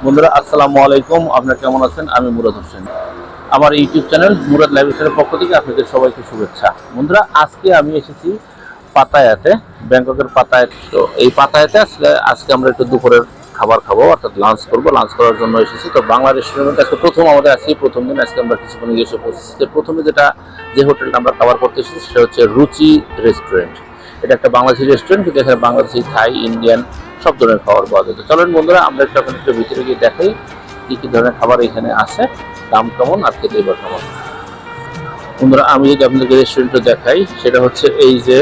বন্ধুরা আসসালামু আলাইকুম, আপনারা কেমন আছেন? আমি মুরাদ হোসেন। আমার ইউটিউব চ্যানেল মুরাদ লাইফস্টাইলের পক্ষ থেকে আপনাদের সবাইকে শুভেচ্ছা। বন্ধুরা, আজকে আমি এসেছি পাতায়াতে, ব্যাংককের পাতায়াত। তো এই পাতায়াতে আজকে আমরা একটু দুপুরের খাবার খাবো, অর্থাৎ লাঞ্চ করবো। লাঞ্চ করার জন্য এসেছি। তো বাংলা রেস্টুরেন্টে আজকে প্রথম আমাদের আজকে প্রথম দিন। আজকে আমরা কিছুক্ষণ এসে পৌঁছেছি। প্রথমে যে হোটেলটা আমরা খাবার করতে এসেছি সেটা হচ্ছে রুচি রেস্টুরেন্ট। এটা একটা বাংলাদেশি রেস্টুরেন্ট, কিন্তু এখানে বাংলাদেশি, থাই, ইন্ডিয়ান সব ধরনের খাবার পাওয়া যায়। চলেন বন্ধুরা, আমরা একটু ভিতরে গিয়ে দেখাই কি কি ধরনের খাবার এখানে আছে, দাম কেমন আর খেতে এবার কেমন। বন্ধুরা, আমি যদি আপনাদেরকে রেস্টুরেন্টটা দেখাই, সেটা হচ্ছে এই যে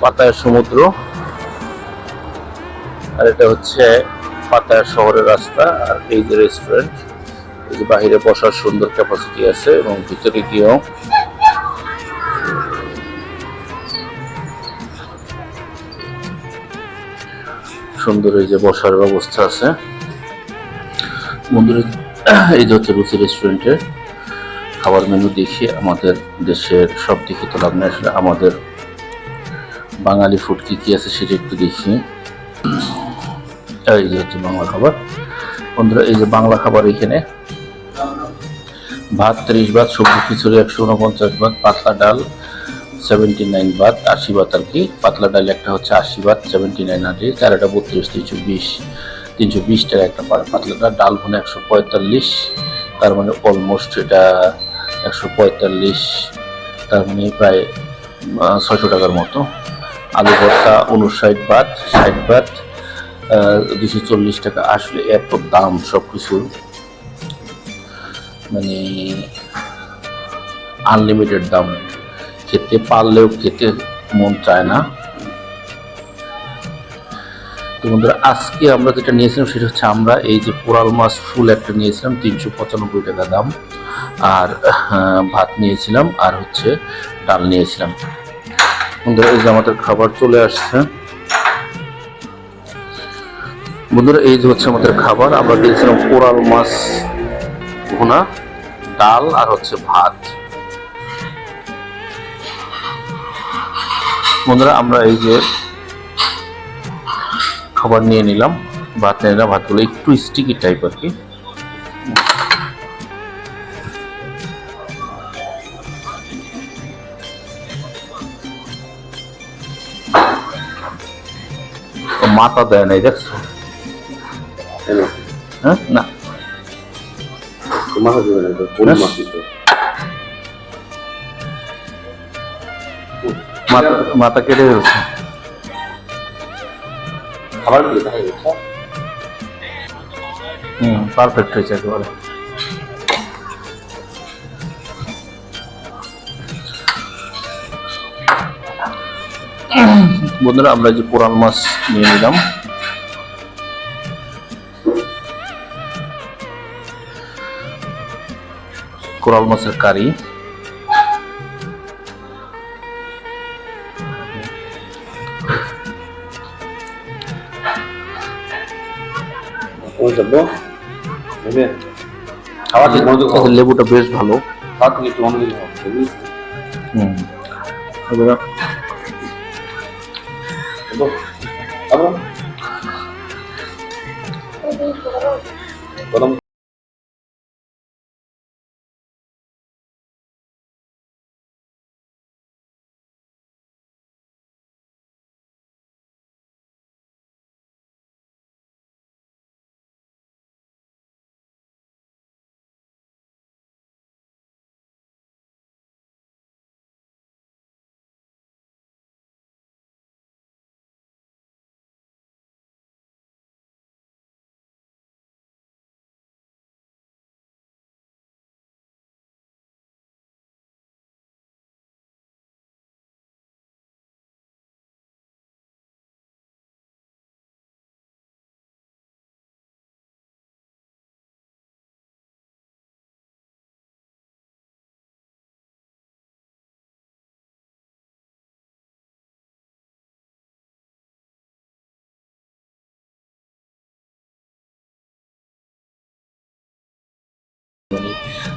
পাতায়া সমুদ্র, আর এটা হচ্ছে পাতায়া শহরের রাস্তা। আর এই যে রেস্টুরেন্ট, এই যে বাহিরে বসার সুন্দর ক্যাপাসিটি আছে এবং ভিতরে গিয়েও সুন্দর এই যে বসার ব্যবস্থা আছে। বন্ধুরা, এই যে হচ্ছে রুচি রেস্টুরেন্টের খাবার মেনু। দেখি আমাদের দেশের সব দিকে তো লাভ নেই, আসলে আমাদের বাঙালি ফুড কি কি আছে সেটা একটু দেখি। এই যে হচ্ছে বাংলা খাবার। বন্ধুরা, এই যে বাংলা খাবার, এখানে ভাত 30 বাত, সবজি খিচুড়ি 149 বাত, পাতলা ডাল 79 বাত, 80 বাত আর কি। পাতলা ডাল একটা হচ্ছে 80 বাত, 79 আর কি। আর এটা 32, 320 টাকা একটা পাতলা ডাল। ভুনা 145, তার মানে অলমোস্ট এটা 145, তার মানে প্রায় 600 টাকার মতো। আলু ভর্তা 59 বাত, 60 বাত, 240 টাকা। আসলে এত দাম সব কিছু, মানে আনলিমিটেড দাম, খেতে পারলেও খেতে মন চায় না। তো বন্ধুরা, আজকে আমরা যেটা নিয়েছিলাম সেটা হচ্ছে আমরা এই যে কোরাল মাছ ফুল একটা নিয়েছিলাম, 395 টাকা দাম। আর ভাত নিয়েছিলাম, আর হচ্ছে ডাল নিয়েছিলাম। বন্ধুরা, এই যে আমাদের খাবার চলে আসছে। বন্ধুরা, এই যে হচ্ছে আমাদের খাবার। আমরা দিয়েছিলাম কোরাল মাছ ভুনা, ডাল আর হচ্ছে ভাত। বন্ধুরা, আমরা এই যে খাবার নিয়ে নিলাম, ভাত নিয়ে নিলাম। ভাতগুলো একটু স্টিকি টাইপ আর কি। মাথা দেয় নাই, দেখছো? হ্যাঁ, না মাথা দেবে না, মাথা কেটে ফেলছে। খাবার পারফেক্ট হয়েছে একেবারে। বন্ধুরা, আমরা যে কোরাল মাছ নিয়ে নিলাম। কোরাল মাছের কারি। লেবুটা বেশ ভালো।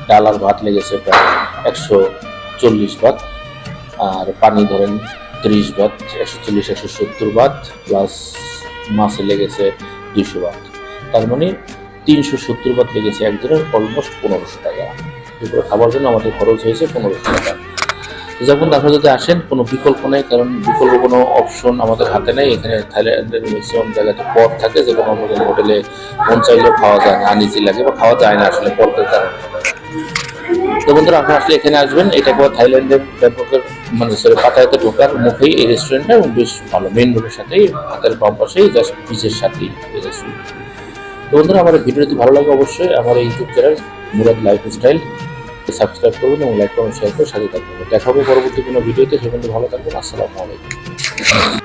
ডাল আর ভাত লেগেছে প্রায় 140 বাত, আর পানি ধরেন 30 বাত, 140, 170 বাত, প্লাস মাছে লেগেছে 200 বাত। তার মানে 370 বাত লেগেছে একজনের, অলমোস্ট 1500 টাকা। দুপুরে খাবার জন্য আমাদের খরচ হয়েছে 1500 টাকা। যখন আপনারা যদি আসেন কোনো বিকল্প নেই, কারণ বিকল্প কোনো অপশন আমাদের হাতে নেই। এখানে থাইল্যান্ডের ম্যাক্সিমাম জায়গাতে পদ থাকে, যে কোনো আমাদের হোটেলে মন চাইলেও খাওয়া যায় না, আনইজি লাগে বা খাওয়া যায় না আসলে পদের কারণে। তো বন্ধুরা, আপনারা আসলে এখানে আসবেন, এটা একবার থাইল্যান্ডের ব্যাংককের পাতায়াতে ঢোকার মুখেই এই রেস্টুরেন্টটা, এবং বেশ ভালো, মেন রোডের সাথেই, হাতের বাম পাশেই, জাস্ট বিচের সাথেই এই রেস্টুরেন্ট। তো বন্ধুরা, আমার ভিডিও যদি ভালো লাগে অবশ্যই আমার এই YouTube channel Murad lifestyle subscribe করবেন এবং লাইক কমেন্ট শেয়ার করে সাথে থাকবেন। দেখা হবে পরবর্তী কোনো ভিডিওতে। সে পর্যন্ত ভালো থাকবেন। আসসালামু আলাইকুম।